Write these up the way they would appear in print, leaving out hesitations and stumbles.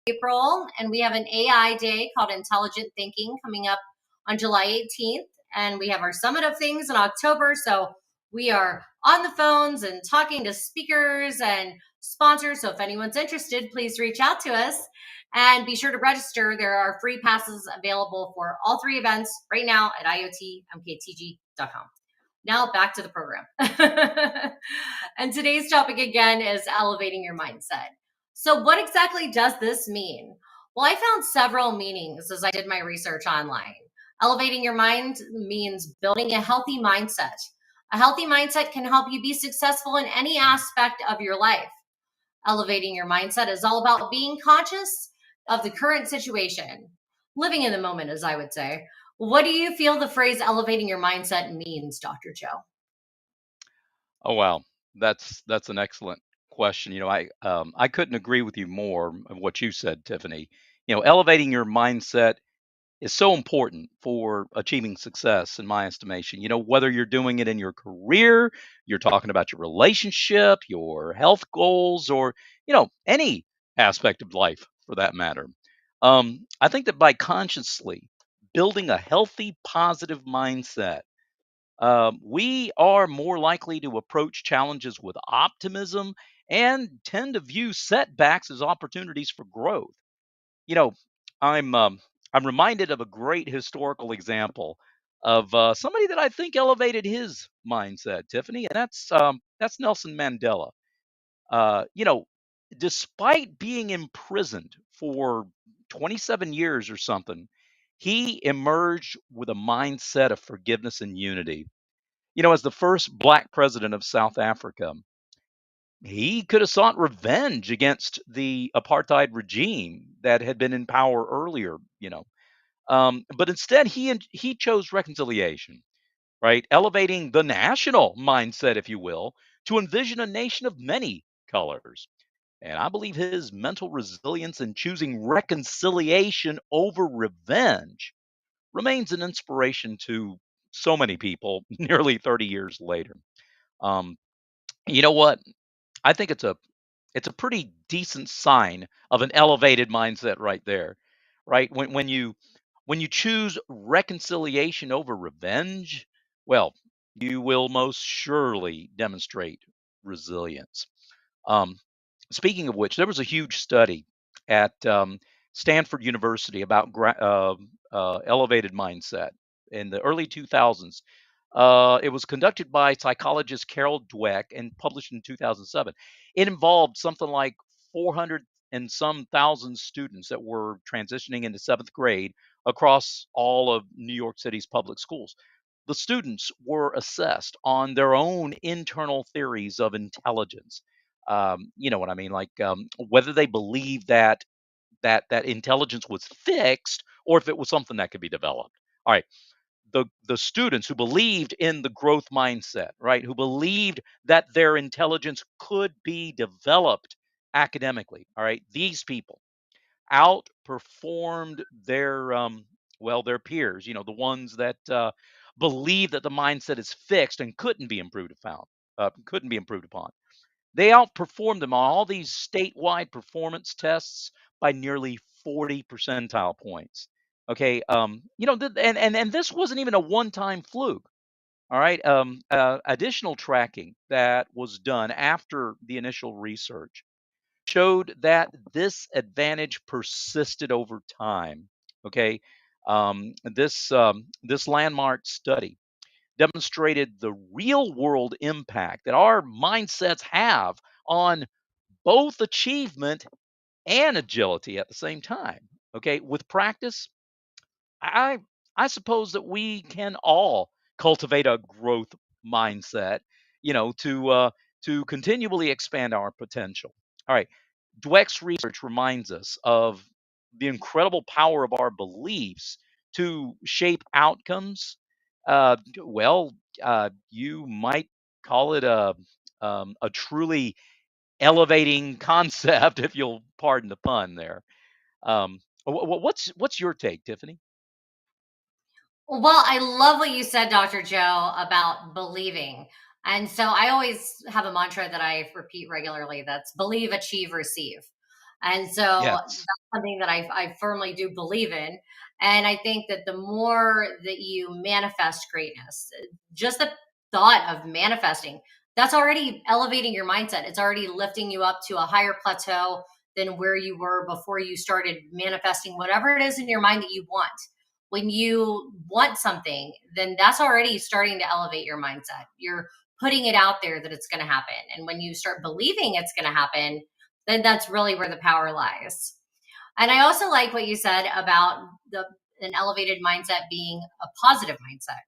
April, and we have an AI day called Intelligent Thinking coming up on July 18th. And we have our Summit of Things in October. So we are on the phones and talking to speakers and sponsors. So if anyone's interested, please reach out to us and be sure to register. There are free passes available for all three events right now at iotmktg.com. Now back to the program. And today's topic again is elevating your mindset. So what exactly does this mean? Well, I found several meanings as I did my research online. Elevating your mind means building a healthy mindset. A healthy mindset can help you be successful in any aspect of your life. Elevating your mindset is all about being conscious of the current situation, living in the moment, as I would say. What do you feel the phrase elevating your mindset means, Dr. Joe? Oh wow, that's an excellent question. I couldn't agree with you more of what you said, Tiffany. Elevating your mindset is so important for achieving success in my estimation. Whether you're doing it in your career, you're talking about your relationship, your health goals, or any aspect of life for that matter. I think that by consciously building a healthy, positive mindset, we are more likely to approach challenges with optimism and tend to view setbacks as opportunities for growth. You know, I'm reminded of a great historical example of somebody that I think elevated his mindset, Tiffany, and that's Nelson Mandela. You know, despite being imprisoned for 27 years or something, he emerged with a mindset of forgiveness and unity. As the first black president of South Africa, he could have sought revenge against the apartheid regime that had been in power earlier. But instead, he chose reconciliation, right? Elevating the national mindset, if you will, to envision a nation of many colors. And I believe his mental resilience in choosing reconciliation over revenge remains an inspiration to so many people nearly 30 years later. Um, you know what? I think it's a pretty decent sign of an elevated mindset right there, right? When you choose reconciliation over revenge, well, you will most surely demonstrate resilience. Um, Speaking of which, there was a huge study at Stanford University about elevated mindset in the early 2000s. It was conducted by psychologist Carol Dweck and published in 2007. It involved something like 400 and some thousand students that were transitioning into seventh grade across all of New York City's public schools. The students were assessed on their own internal theories of intelligence. You know what I mean? Like whether they believe that intelligence was fixed or if it was something that could be developed. All right, the students who believed in the growth mindset, right, who believed that their intelligence could be developed academically, all right, these people outperformed their peers, the ones that believe that the mindset is fixed and couldn't be improved upon. They outperformed them on all these statewide performance tests by nearly 40 percentile points. Okay, and this wasn't even a one-time fluke. All right, additional tracking that was done after the initial research showed that this advantage persisted over time. Okay, this landmark study demonstrated the real world impact that our mindsets have on both achievement and agility at the same time. Okay, with practice, I I suppose that we can all cultivate a growth mindset, to continually expand our potential. All right, Dweck's research reminds us of the incredible power of our beliefs to shape outcomes. You might call it a truly elevating concept, if you'll pardon the pun there. What's your take, Tiffany? Well, I love what you said, Dr. Joe, about believing. And so I always have a mantra that I repeat regularly that's believe, achieve, receive. And so Yes. that's something that I firmly do believe in. And I think that the more that you manifest greatness, just the thought of manifesting, that's already elevating your mindset. It's already lifting you up to a higher plateau than where you were before you started manifesting whatever it is in your mind that you want. When you want something, then that's already starting to elevate your mindset. You're putting it out there that it's going to happen. And when you start believing it's going to happen, then that's really where the power lies. And I also like what you said about the an elevated mindset being a positive mindset.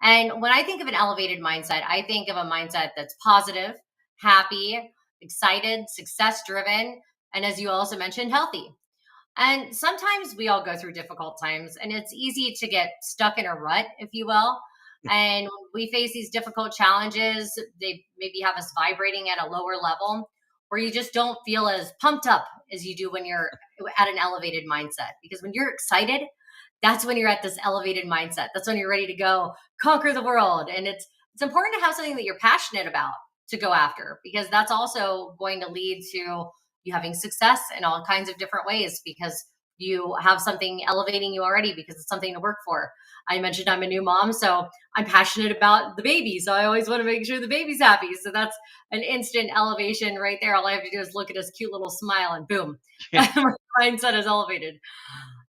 And when I think of an elevated mindset, I think of a mindset that's positive, happy, excited, success driven, and as you also mentioned, healthy. And sometimes we all go through difficult times, and it's easy to get stuck in a rut, if you will. And when we face these difficult challenges, they maybe have us vibrating at a lower level where you just don't feel as pumped up as you do when you're at an elevated mindset. Because when you're excited, that's when you're at this elevated mindset. That's when you're ready to go conquer the world. And it's important to have something that you're passionate about to go after, because that's also going to lead to you having success in all kinds of different ways, because you have something elevating you already because it's something to work for. I mentioned I'm a new mom, so I'm passionate about the baby. So I always want to make sure the baby's happy. So that's an instant elevation right there. All I have to do is look at his cute little smile and boom, Yeah. my mindset is elevated.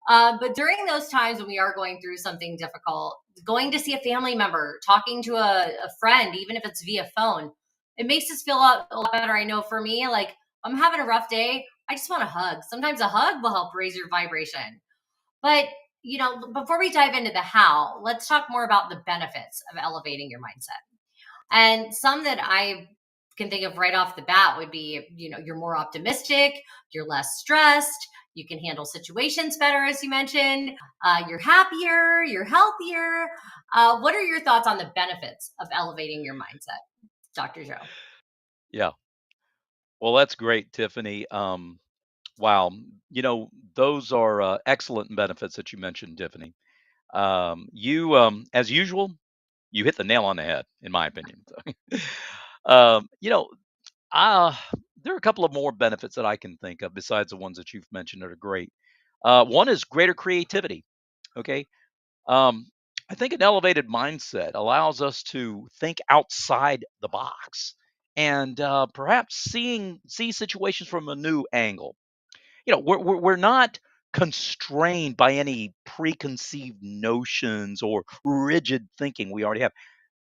But during those times when we are going through something difficult, going to see a family member, talking to a friend, even if it's via phone, it makes us feel a lot better. I know for me, like I'm having a rough day, I just want a hug. Sometimes a hug will help raise your vibration. But before we dive into the how, let's talk more about the benefits of elevating your mindset. And some that I can think of right off the bat would be, you're more optimistic, you're less stressed, you can handle situations better, as you mentioned, you're happier, you're healthier. What are your thoughts on the benefits of elevating your mindset, Dr. Joe? Yeah. Well, that's great, Tiffany. Wow. Those are excellent benefits that you mentioned, Tiffany. As usual, you hit the nail on the head, in my opinion. um, you know, uh, there are a couple of more benefits that I can think of besides the ones that you've mentioned that are great. One is greater creativity. Okay. Um, I think an elevated mindset allows us to think outside the box and perhaps see situations from a new angle. We're not constrained by any preconceived notions or rigid thinking we already have.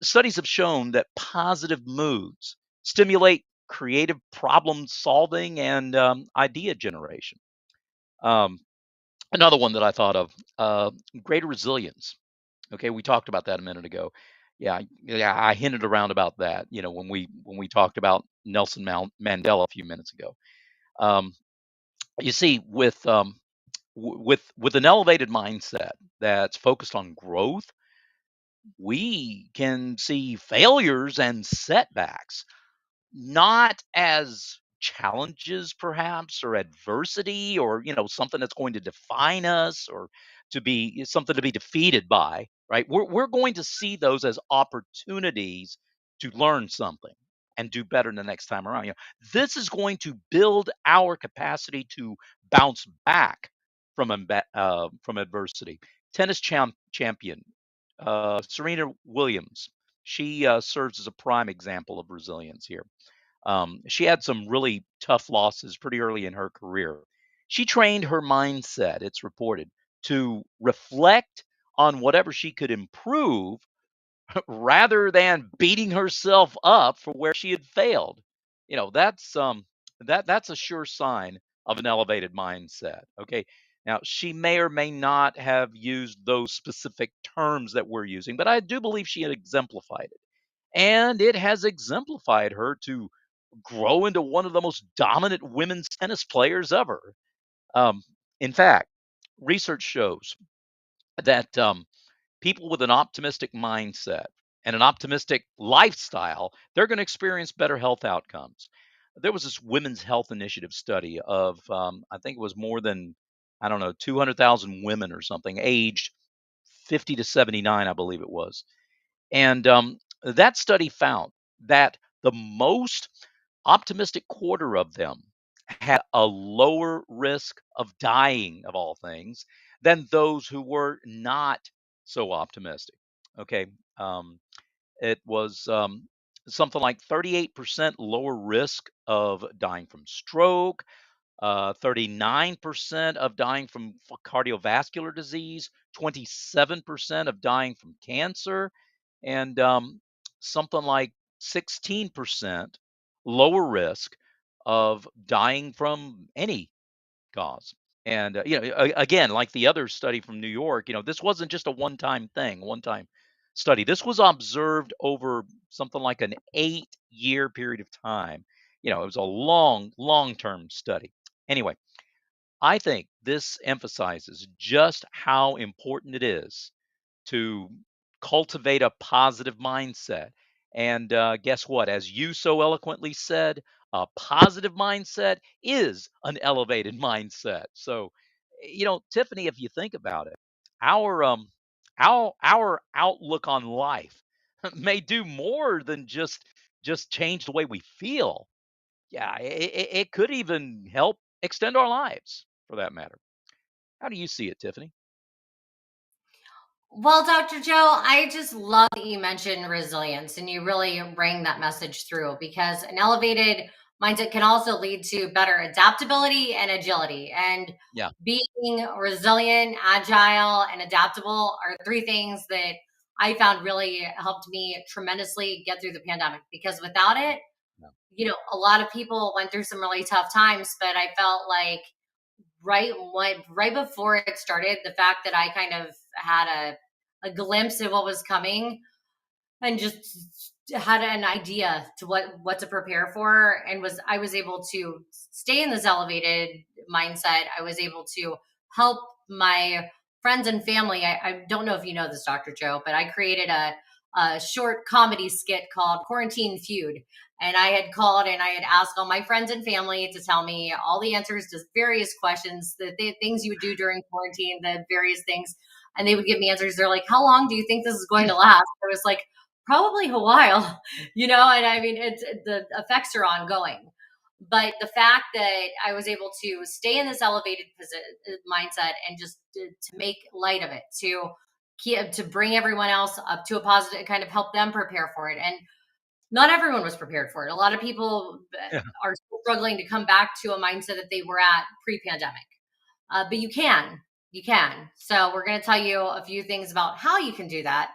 Studies have shown that positive moods stimulate creative problem solving and idea generation. Um, Another one that I thought of, uh, greater resilience. Okay, we talked about that a minute ago. Yeah, I hinted around about that. When we talked about Nelson Mandela a few minutes ago. Um, you see, with an elevated mindset that's focused on growth, we can see failures and setbacks not as challenges perhaps or adversity or something that's going to define us or to be something to be defeated by, right? We're going to see those as opportunities to learn something and do better the next time around. This is going to build our capacity to bounce back from adversity. Champion Serena Williams, she serves as a prime example of resilience here. She had some really tough losses pretty early in her career. She trained her mindset, it's reported, to reflect on whatever she could improve rather than beating herself up for where she had failed. That's a sure sign of an elevated mindset. Okay. Now, she may or may not have used those specific terms that we're using, but I do believe she had exemplified it. And it has exemplified her to grow into one of the most dominant women's tennis players ever. Um, in fact, research shows that people with an optimistic mindset and an optimistic lifestyle, they're going to experience better health outcomes. There was this women's health initiative study of, I think it was more than, I don't know, 200,000 women or something, aged 50 to 79, I believe it was. And that study found that the most optimistic quarter of them had a lower risk of dying, of all things, than those who were not so optimistic. Okay. Um, it was something like 38% lower risk of dying from stroke, 39% of dying from cardiovascular disease, 27% of dying from cancer, and something like 16% lower risk of dying from any cause. And again, like the other study from New York, this wasn't just a one-time thing, one-time study. This was observed over something like an 8-year period of time. It was a long-term study. Anyway, I think this emphasizes just how important it is to cultivate a positive mindset. And guess what? As you so eloquently said, a positive mindset is an elevated mindset. So, Tiffani, if you think about it, our our outlook on life may do more than just change the way we feel. Yeah, it could even help extend our lives, for that matter. How do you see it, Tiffani? Well, Dr. Joe, I just love that you mentioned resilience and you really bring that message through because an elevated mindset can also lead to better adaptability and agility. And Yeah. being resilient, agile, and adaptable are three things that I found really helped me tremendously get through the pandemic because without it, Yeah. a lot of people went through some really tough times, but I felt like right before it started, the fact that I kind of had a glimpse of what was coming and just had an idea to what to prepare for and was I was able to stay in this elevated mindset. I was able to help my friends and family. I don't know if you know this, Dr. Joe, but I created a short comedy skit called Quarantine Feud. And I had called and I had asked all my friends and family to tell me all the answers to various questions, the things you would do during quarantine, the various things. And they would give me answers. They're like, how long do you think this is going to last? I was like, probably a while, and I mean, it's the effects are ongoing. But the fact that I was able to stay in this elevated mindset and just to make light of it, to bring everyone else up to a positive, kind of help them prepare for it. And not everyone was prepared for it. A lot of people Yeah. are still struggling to come back to a mindset that they were at pre-pandemic. But you can. So we're going to tell you a few things about how you can do that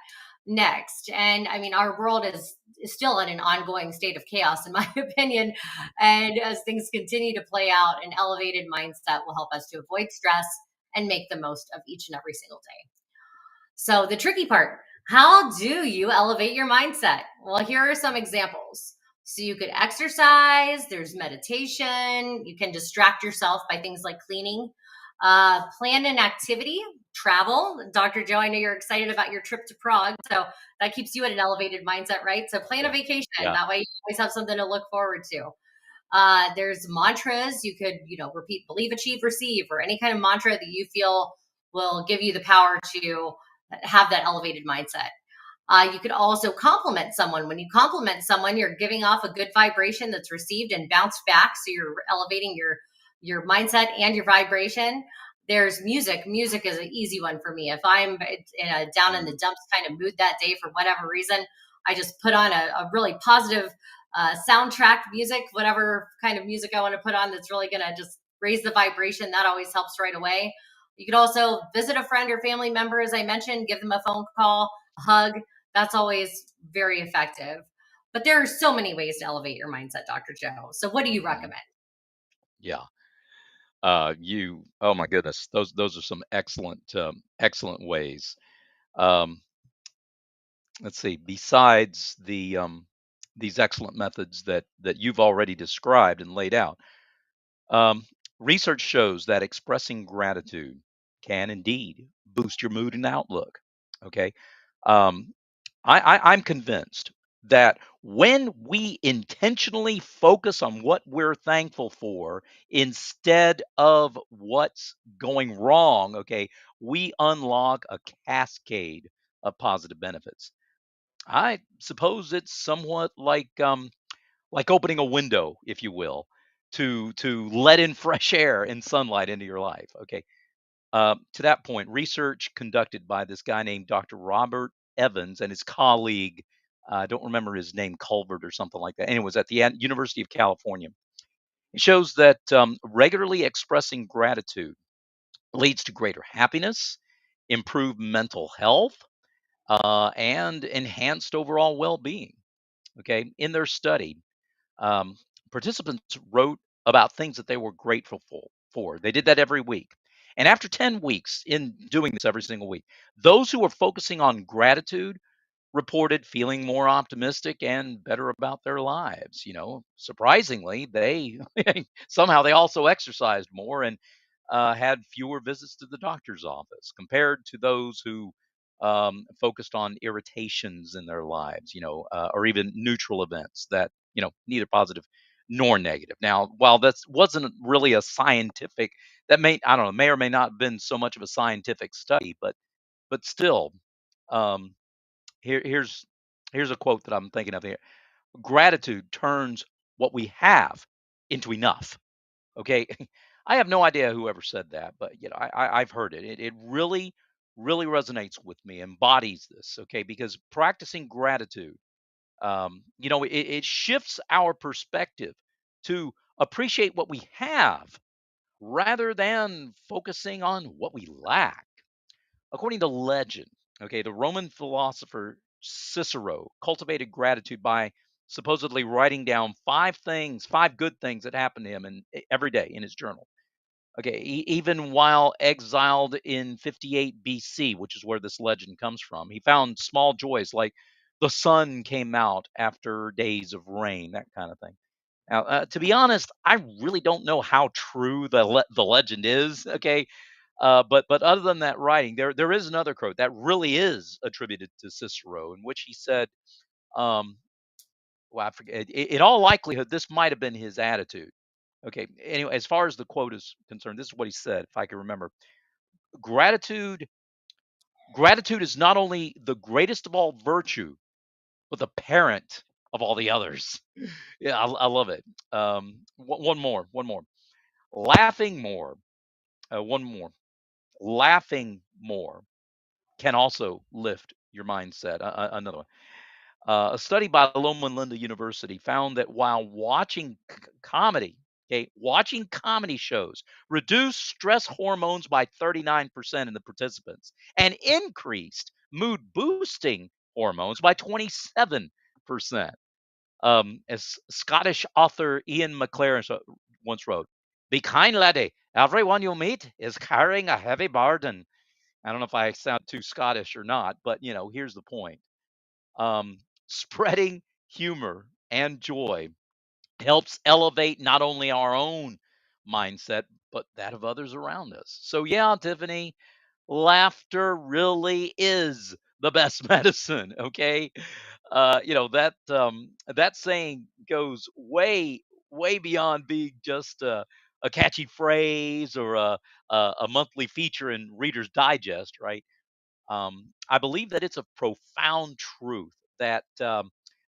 next. And I mean, our world is still in an ongoing state of chaos, in my opinion. And as things continue to play out, an elevated mindset will help us to avoid stress and make the most of each and every single day. So the tricky part, how do you elevate your mindset? Well, here are some examples. So you could exercise, there's meditation, you can distract yourself by things like cleaning, plan an activity, travel. Dr. Joe, I know you're excited about your trip to Prague, so that keeps you at an elevated mindset, right? So plan a Yeah. vacation. Yeah. That way you always have something to look forward to. There's mantras you could, repeat, believe, achieve, receive, or any kind of mantra that you feel will give you the power to have that elevated mindset. You could also compliment someone. When you compliment someone, you're giving off a good vibration that's received and bounced back. So you're elevating your mindset and your vibration. There's music. Music is an easy one for me. If I'm in a down in Mm. the dumps kind of mood that day for whatever reason, I just put on a really positive soundtrack music, whatever kind of music I want to put on that's really going to just raise the vibration. That always helps right away. You could also visit a friend or family member, as I mentioned, give them a phone call, a hug. That's always very effective. But there are so many ways to elevate your mindset, Dr. Joe. So what do you Mhm. recommend? Yeah. Oh my goodness, those are some excellent ways. Um, let's see. Besides these excellent methods that you've already described and laid out, um, research shows that expressing gratitude can indeed boost your mood and outlook. Okay. Um, I'm convinced that when we intentionally focus on what we're thankful for instead of what's going wrong, okay, we unlock a cascade of positive benefits. I suppose it's somewhat like opening a window, if you will, to let in fresh air and sunlight into your life. Okay. To that point, research conducted by this guy named Dr. Robert Evans and his colleague, I don't remember his name, Culvert or something like that. And it was at the University of California. It shows that regularly expressing gratitude leads to greater happiness, improved mental health, and enhanced overall well-being. Okay, in their study, um, participants wrote about things that they were grateful for. They did that every week. And after 10 weeks in doing this every single week, those who were focusing on gratitude reported feeling more optimistic and better about their lives. Surprisingly, they somehow they also exercised more and had fewer visits to the doctor's office compared to those who focused on irritations in their lives, or even neutral events that neither positive nor negative. Now, while that wasn't really a scientific, that may I don't know may or may not have been so much of a scientific study, but still. Um, here's a quote that I'm thinking of here. Gratitude turns what we have into enough. Okay. I have no idea who ever said that, but I've heard it. It really, really resonates with me, embodies this. Okay. Because practicing gratitude, it shifts our perspective to appreciate what we have rather than focusing on what we lack. According to legend, okay, the Roman philosopher Cicero cultivated gratitude by supposedly writing down five good things that happened to him every day in his journal. Okay, even while exiled in 58 BC, which is where this legend comes from, he found small joys like the sun came out after days of rain, that kind of thing. Now, to be honest, I really don't know how true the legend is. Okay, but other than that writing, there is another quote that really is attributed to Cicero, in which he said, um, "Well, I forget. In all likelihood, this might have been his attitude." Okay. Anyway, as far as the quote is concerned, this is what he said, if I can remember. Gratitude, gratitude is not only the greatest of all virtue, but the parent of all the others. Yeah, I love it. One more. Laughing more. One more. Laughing more can also lift your mindset. Another one. A study by Loma Linda University found that while watching comedy, okay, watching comedy shows reduced stress hormones by 39% in the participants and increased mood boosting hormones by 27%. As Scottish author Ian McLaren once wrote, "Be kind, laddie. Everyone you meet is carrying a heavy burden." I don't know if I sound too Scottish or not, but here's the point. Um, Spreading humor and joy helps elevate not only our own mindset, but that of others around us. So, yeah, Tiffani, laughter really is the best medicine. Okay. That saying goes way beyond being just a catchy phrase or a monthly feature in Reader's Digest, right? I believe that it's a profound truth that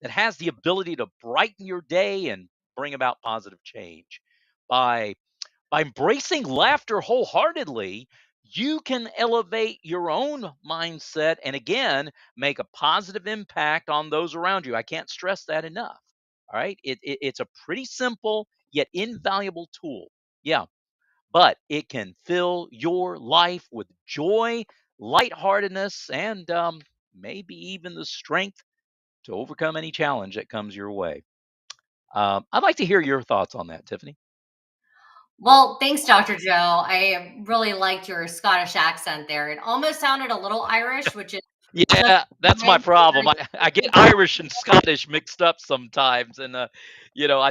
has the ability to brighten your day and bring about positive change. By by embracing laughter wholeheartedly, you can elevate your own mindset and again make a positive impact on those around you. I can't stress that enough. All right, it's a pretty simple yet invaluable tool. Yeah, but it can fill your life with joy, lightheartedness, and maybe even the strength to overcome any challenge that comes your way. I'd like to hear your thoughts on that, Tiffani. Well, thanks, Dr. Joe. I really liked your Scottish accent there. It almost sounded a little Irish, which is just Yeah, that's my fine. problem. I get Irish and Scottish mixed up sometimes, and I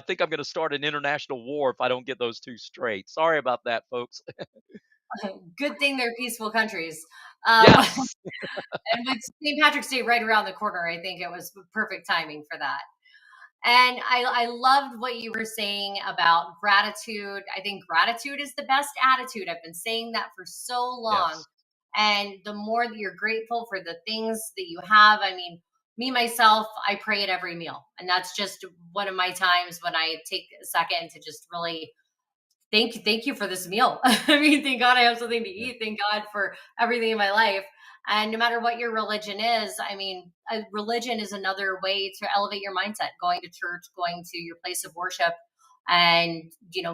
think I'm going to start an international war if I don't get those two straight. Sorry about that, folks. Good thing they're peaceful countries. Yes. And with St. Patrick's Day right around the corner, I think it was perfect timing for that. And I loved what you were saying about gratitude. I think gratitude is the best attitude. I've been saying that for so long. Yes. And the more that you're grateful for the things that you have, I mean, me myself, I pray at every meal, and that's just one of my times when I take a second to just really thank you for this meal. I mean, thank God I have something to Yeah. eat. Thank God for everything in my life. And no matter what your religion is, I mean, a religion is another way to elevate your mindset. Going to church, going to your place of worship, and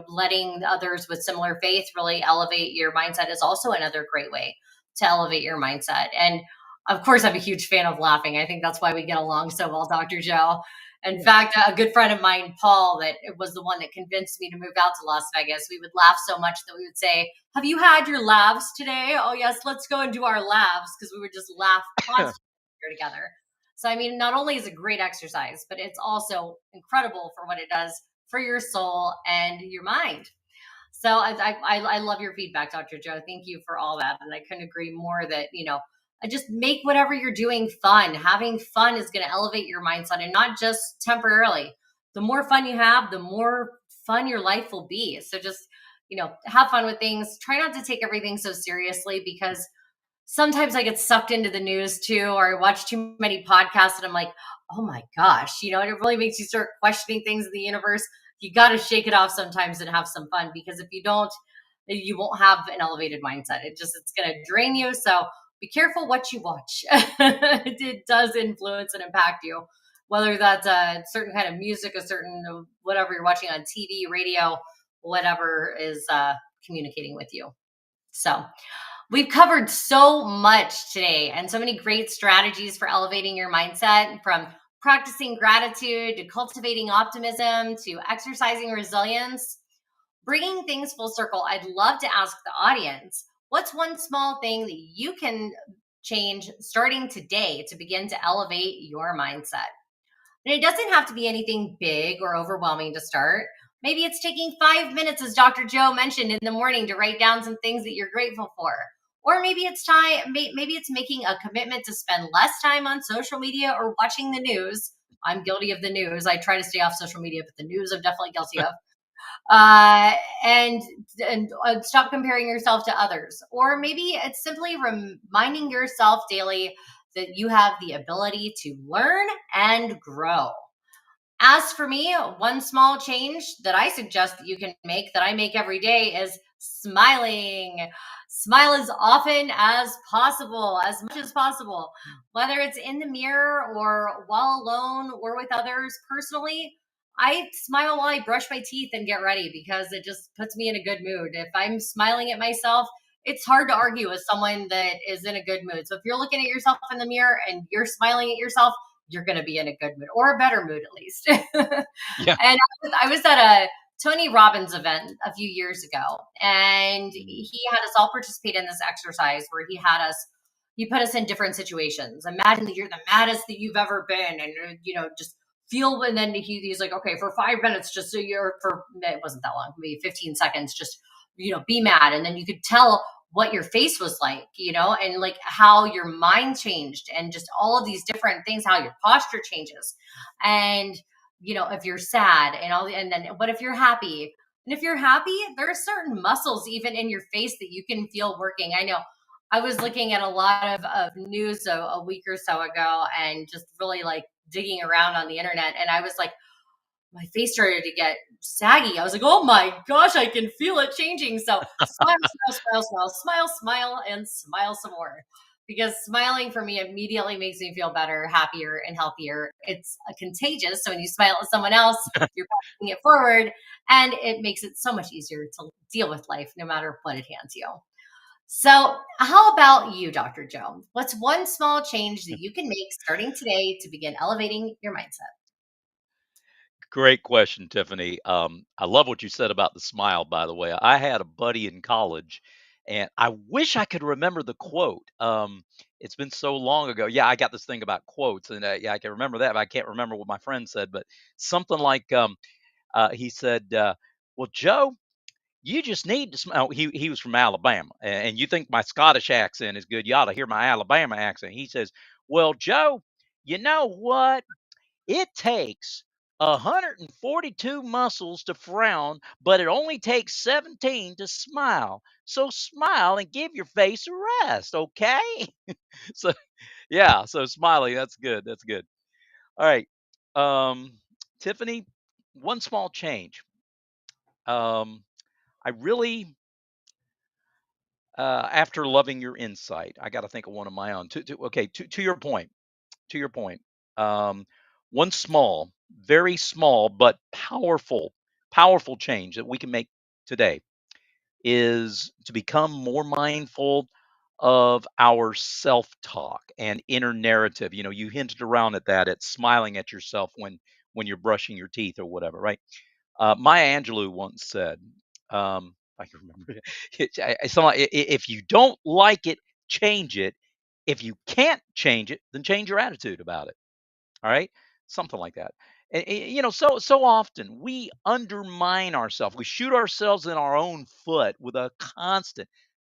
letting others with similar faith really elevate your mindset is also another great way to elevate your mindset. And of course, I'm a huge fan of laughing. I think that's why we get along so well, Dr. Joe. In Yeah. fact, a good friend of mine, Paul, that was the one that convinced me to move out to Las Vegas. We would laugh so much that we would say, "Have you had your laughs today? Oh, yes, let's go and do our laughs," because we would just laugh constantly together. So, I mean, not only is it great exercise, but it's also incredible for what it does for your soul and your mind. So I love your feedback, Dr. Joe. Thank you for all that. And I couldn't agree more that, I just make whatever you're doing fun. Having fun is going to elevate your mindset, and not just temporarily. The more fun you have, the more fun your life will be. So just, have fun with things. Try not to take everything so seriously, because sometimes I get sucked into the news too, or I watch too many podcasts and I'm like, oh my gosh, and it really makes you start questioning things in the universe. You got to shake it off sometimes and have some fun, because if you don't, you won't have an elevated mindset. It's going to drain you. So be careful what you watch. It does influence and impact you, whether that's a certain kind of music, a certain whatever you're watching on TV, radio, whatever is communicating with you. So, we've covered so much today and so many great strategies for elevating your mindset, from practicing gratitude to cultivating optimism to exercising resilience. Bringing things full circle, I'd love to ask the audience, what's one small thing that you can change starting today to begin to elevate your mindset? And it doesn't have to be anything big or overwhelming to start. Maybe it's taking 5 minutes, as Dr. Joe mentioned, in the morning to write down some things that you're grateful for. Or maybe it's time, maybe it's making a commitment to spend less time on social media or watching the news. I'm guilty of the news. I try to stay off social media, but the news I'm definitely guilty of. uh, and stop comparing yourself to others. Or maybe it's simply reminding yourself daily that you have the ability to learn and grow. As for me, one small change that I suggest that you can make, that I make every day, is smiling. Smile as often as possible, as much as possible, whether it's in the mirror or while alone or with others. Personally, I smile while I brush my teeth and get ready, because it just puts me in a good mood. If I'm smiling at myself, it's hard to argue with someone that is in a good mood. So if you're looking at yourself in the mirror and you're smiling at yourself, you're going to be in a good mood, or a better mood at least. And Yeah. I was at a Tony Robbins event a few years ago, and he had us all participate in this exercise where he put us in different situations. Imagine that you're the maddest that you've ever been, and just feel. And then he's like, okay, for 5 minutes, just so you're for it wasn't that long, maybe 15 seconds, just be mad. And then you could tell what your face was like, and like how your mind changed, and just all of these different things, how your posture changes. And, if you're sad and and then, but if you're happy, and if you're happy, there are certain muscles even in your face that you can feel working. I know I was looking at a lot of news a week or so ago, and just really like digging around on the internet. And I was like, my face started to get saggy. I was like, oh my gosh, I can feel it changing. So smile, smile, smile, smile, smile, smile, and smile some more. Because smiling for me immediately makes me feel better, happier, and healthier. It's contagious. So when you smile at someone else, you're passing it forward, and it makes it so much easier to deal with life no matter what it hands you. So, how about you, Dr. Joe? What's one small change that you can make starting today to begin elevating your mindset? Great question, Tiffany. I love what you said about the smile, by the way. I had a buddy in college, and I wish I could remember the quote. It's been so long ago. Yeah, I got this thing about quotes, and yeah, I can remember that, but I can't remember what my friend said. But something like he said, "Well, Joe, you just need to smile." He was from Alabama, and you think my Scottish accent is good? You ought to hear my Alabama accent. He says, "Well, Joe, you know what? It takes 142 muscles to frown, but it only takes 17 to smile. So smile and give your face a rest, okay?" So Yeah, so smiling, that's good. That's good. All right. Um, Tiffani, one small change. I really, after loving your insight, I got to think of one of my own. Okay, to your point, to your point. Um, one small, very small, but powerful change that we can make today is to become more mindful of our self-talk and inner narrative. You know, you hinted around at that, at smiling at yourself when you're brushing your teeth or whatever, right? Maya Angelou once said, I can remember it. If you don't like it, change it. If you can't change it, then change your attitude about it. All right, something like that. You know, so often we undermine ourselves. We shoot ourselves in our own foot with a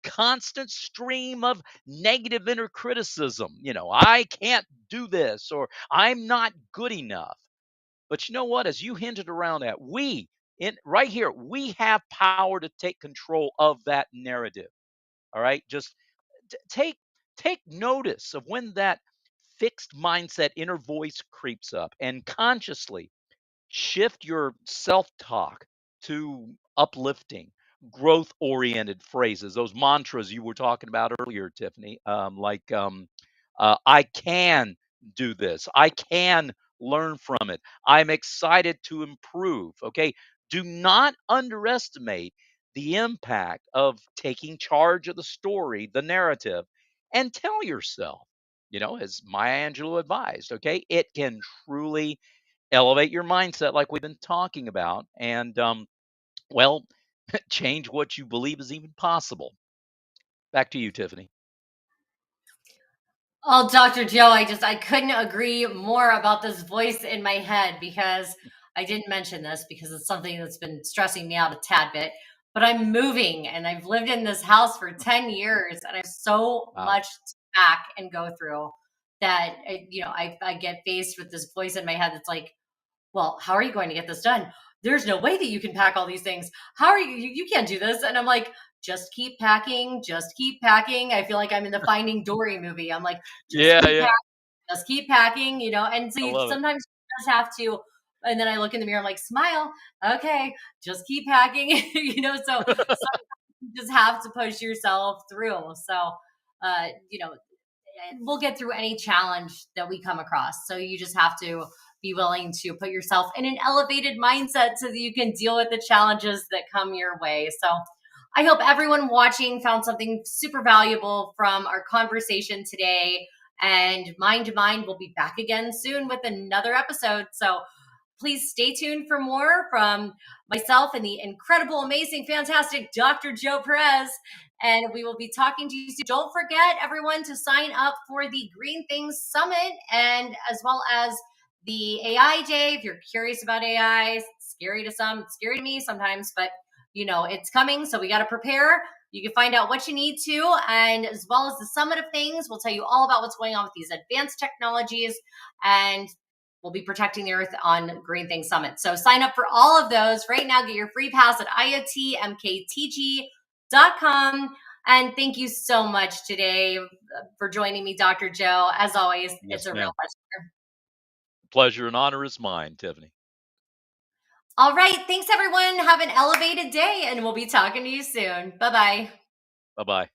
constant stream of negative inner criticism. You know, I can't do this, or I'm not good enough. But you know what? As you hinted around at, we in right here, we have power to take control of that narrative. All right, just take notice of when that fixed mindset inner voice creeps up, and consciously shift your self-talk to uplifting, growth-oriented phrases, those mantras you were talking about earlier, Tiffany, I can do this, I can learn from it, I'm excited to improve. Okay, do not underestimate the impact of taking charge of the story, the narrative, and tell yourself, you know, as Maya Angelou advised, okay, it can truly elevate your mindset like we've been talking about, and well, change what you believe is even possible. Back to you, Tiffany. Oh, Dr. Joe, I couldn't agree more about this voice in my head, because I didn't mention this because it's something that's been stressing me out a tad bit. But I'm moving and I've lived in this house for 10 years and I have so Wow. much to pack and go through that I get faced with this voice in my head that's like, well, how are you going to get this done? There's no way that you can pack all these things. How are you can't do this. And I'm like, just keep packing, just keep packing. I feel like I'm in the Finding Dory movie. I'm like, just Yeah, keep yeah, packing, just keep packing, and so I you love it. sometimes just have to, and then I look in the mirror, I'm like, smile, okay, just keep packing, so sometimes you just have to push yourself through. So, uh, you know, we'll get through any challenge that we come across. So you just have to be willing to put yourself in an elevated mindset so that you can deal with the challenges that come your way. So I hope everyone watching found something super valuable from our conversation today. And Mind2Mind will be back again soon with another episode. So please stay tuned for more from myself and the incredible, amazing, fantastic Dr. Joe Perez. And we will be talking to you soon. Don't forget, everyone, to sign up for the Green Things Summit, and as well as the AI Day. If you're curious about AI, it's scary to some, it's scary to me sometimes, but it's coming. So we got to prepare. You can find out what you need to, and as well as the Summit of Things, we'll tell you all about what's going on with these advanced technologies, and we'll be protecting the earth on Green Things Summit. So sign up for all of those right now. Get your free pass at iotmktg.com. And thank you so much today for joining me, Dr. Joe. As always, it's Yes, a real ma'am. pleasure. Pleasure and honor is mine, Tiffany. All right. Thanks, everyone. Have an elevated day, and we'll be talking to you soon. Bye bye. Bye bye.